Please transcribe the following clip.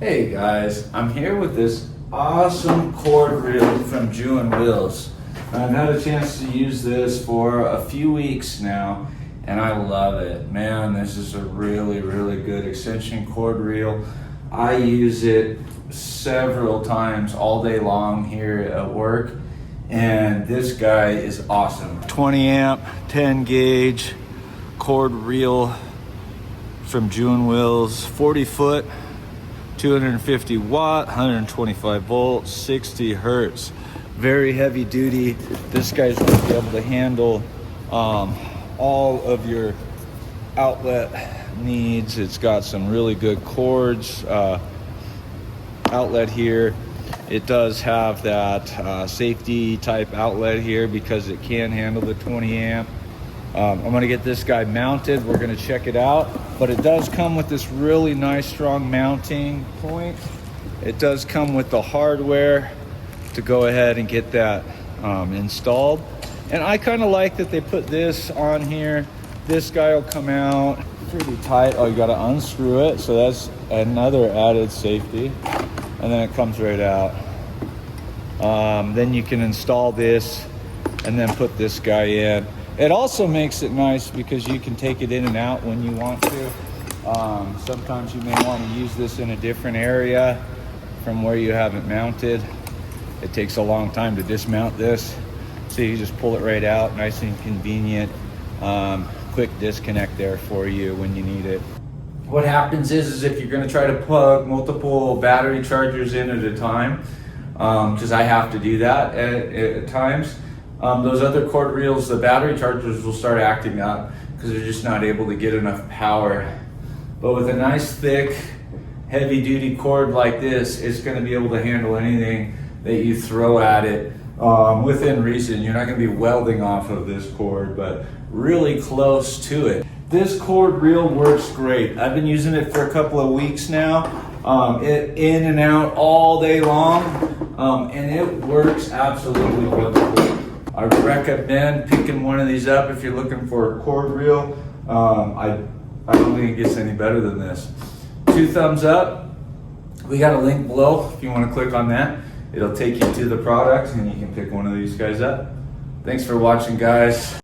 Hey guys, I'm here with this awesome cord reel from DEWENWILS. I've had a chance to use this for a few weeks now and I love it. Man, this is a really good extension cord reel. I use it several times all day long here at work and this guy is awesome. 20 amp, 10 gauge cord reel from DEWENWILS, 40 foot. 250 watt, 125 volts, 60 hertz. Very heavy duty. This guy's gonna be able to handle all of your outlet needs. It's got some really good cords, outlet here. It does have that safety type outlet here because it can handle the 20 amp. I'm gonna get this guy mounted. We're gonna check it out, but it does come with this really nice strong mounting point. It does come with the hardware to go ahead and get that installed. And I kind of like that they put this on here. This guy will come out pretty tight. Oh, you gotta unscrew it. So that's another added safety. And then it comes right out. Then you can install this and then put this guy in. It also makes it nice because you can take it in and out when you want to. Sometimes you may want to use this in a different area from where you have it mounted. It takes a long time to dismount this. So you just pull it right out, nice and convenient. Quick disconnect there for you when you need it. What happens is if you're going to try to plug multiple battery chargers in at a time, because I have to do that at times, those other cord reels, the battery chargers will start acting up because they're just not able to get enough power. But with a nice thick, heavy duty cord like this, it's going to be able to handle anything that you throw at it within reason. You're not going to be welding off of this cord, but really close to it. This cord reel works great. I've been using it for a couple of weeks now. It in and out all day long, and it works absolutely wonderful. I recommend picking one of these up if you're looking for a cord reel. I don't think it gets any better than this. 2 thumbs up. We got a link below if you want to click on that. It'll take you to the product and you can pick one of these guys up. Thanks for watching, guys.